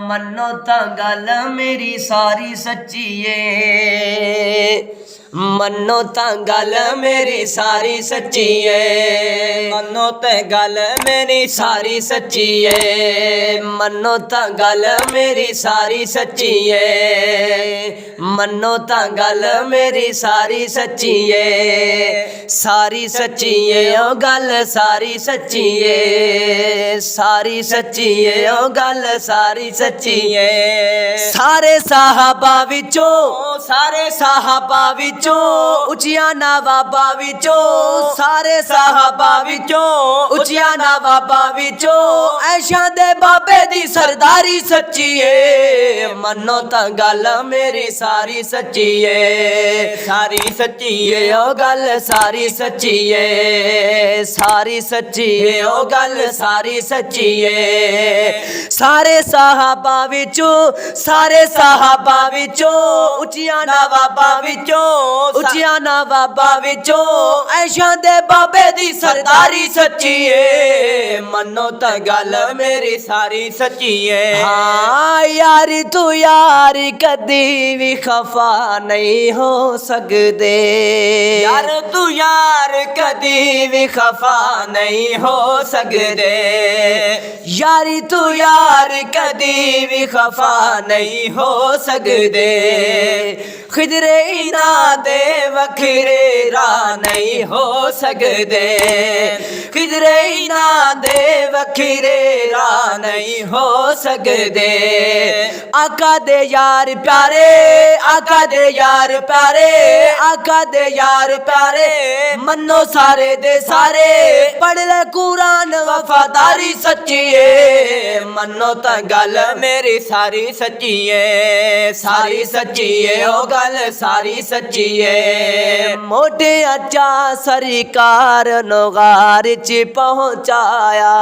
मन्नो तां गल मेरी सारी सच्ची है, मन्नो तां गल मेरी सारी सच्ची है, मन्नो तां गल मेरी सारी सच्ची है, मन्नो तां गल मेरी सारी सच्ची है, मन्नो तां गल मेरी सारी सच्ची है, सारी सच्ची है ओ गल सारी सच्ची है, सारी सच्ची है ओ गल सारी सच्ची है। सारे साहबा विचों, सारे साहबा विचों उचिया नवाबा विचों, सारे साहबा विचों उचिया नवाबा विचों ऐशा दे बाबे दी सरदारी सच्ची है, मन्नो तां गल मेरी सारी सच्ची है, सारी सच्ची है ओ गल सारी सच्ची है, सारी सच्ची है ओ गल सारी सच्ची है। सारे साहबा विचों, सारे साहबा विचों उचिया नवाबा विचों, उचिया नवाबा विचों ऐशा दे बाबे दी सरदारी सच्ची है, मन्नो तां गल मेरी सारी सच्ची है। हाँ यारी तू यारी कदी भी खफा नहीं हो सकदे, यार तू यार कदी भी खफा नहीं हो सकदे, यारी तू यार कदी भी खफा नहीं हो सकदे, खिदरे इना दे वखरे रा नहीं हो सकदे, खिदरे इना दे वखरे रा नहीं हो सकदे। आका दे यार प्यारे, आका दे यार प्यारे, आका दे यार प्यारे मन्नो सारे दे सारे पढ़ ले कुरान वफादारी सच्ची है, मन्नो तां गल मेरी सारी सच्ची है, सारी सच्ची है ओ गल सारी सच्ची है। मोटे अच्चा सरकार नगार च पहुंचाया,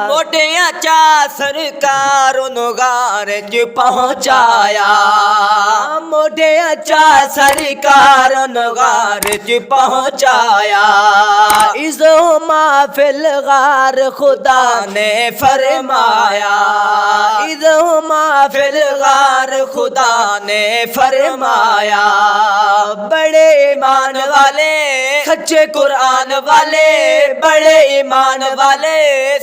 मोटे अच्चा सरकार नगार च पहुंचाया, मोटे अच्चा सरकार नगार च पहुंचाया, इज़ो माफिल गार खुदा ने फरमाया, इज़ो माफिल गार खुदा ने फरमाया। बड़े ईमान वाले सच्चे कुरान वाले, बड़े ईमान वाले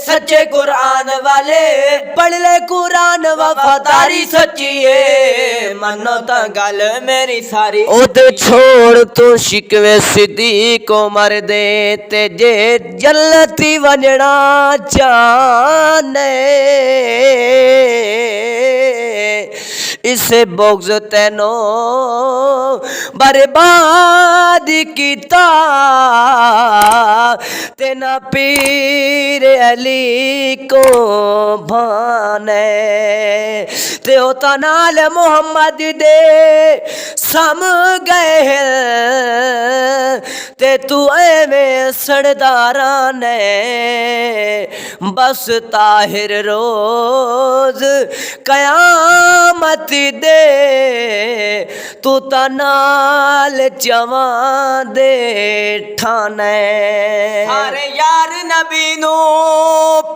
सच्चे कुरान वाले पढ़ ले कुरान वफादारी सच्ची है, मन्नो तां गल मेरी सारी। ओते छोड़ तू शिकवे सिद्दीक उमर दे ते जे जन्नती वंजना चाहने, इसे बोग्ज तेनो बर्बाद किता तेना पीर अली को भाने, ते ओता नाल मोहम्मद दे सम गए ते तू एवें सरदारा ने बस ताहिर रोज कयामत दे तू ता नाल जवां दे ठाने। सारे यार नबी नू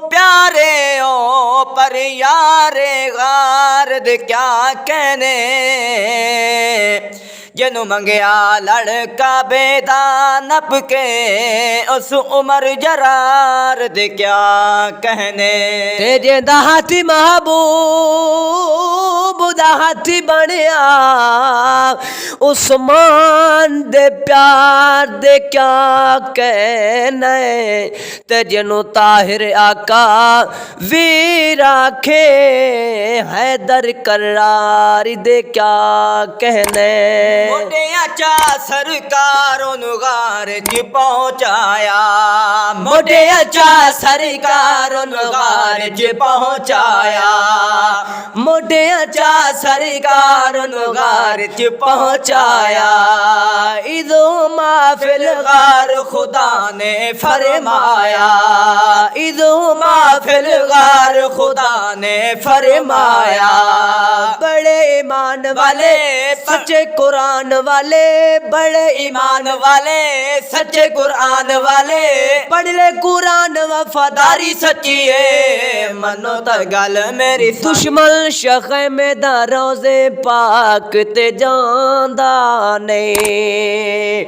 प्यारे ओ पर यारे गार दे क्या कहने, जिन्नू मंगया लड़का बेदा नप के उस उमर जरार दे क्या कहने, तेरे दा हाथी महबूब दा हाथी बनया उस्मान दे प्यार दे क्या कहने, ते जिन्नू ताहिर आका वीर आखे हैदर करार दे क्या कहने। मोटे अच्चा सरकार नगार च पहुंचाया, मोटे अच्चा सरकार नगार च पहुंचाया, मोटे अच्चा सरकार नगार च पहुंचाया, इदो माफिल गार खुदा ने फरमाया, इदो माफिल गार खुदा ने फरमाया। बड़े ईमान वाले सच्चे कुरान वाले बड़े ईमान वाले, सच्चे कुरान वाले, पढ़ ले कुरान वफादारी सच्ची है, मनो तो गल मेरी। दुश्मन शखे में दा रोज़े पाक ते जांदा नहीं,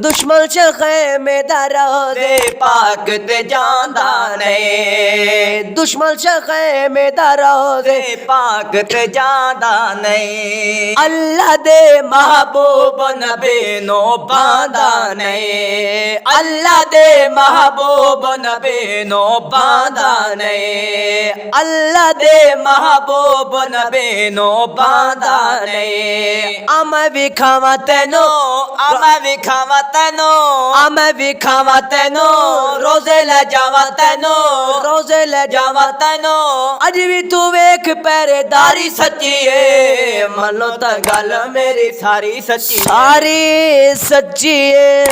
दुश्मन शखे में दा रोज़े पाक ते जांदा नहीं, दुश्मन शखे में दा रोज़े पाक ते जांदा नहीं। अल्लाह दे महबूब नबी नो बांदा नहीं, अल्लाह दे महबूब नबी नो बांदा नहीं, अल्लाह दे महबूब नबी नो बांदा नहीं। आम विखावा तेनो, आम विखावा तेनो, आम विखावा तेनो, रोज़े ले जावा तेनो, रोज़े ले जावा तेनो। अज भी तू वेख पहरेदारी सच्ची है, मनो तो गल मेरी सारी सच्ची, सारी सच्ची है।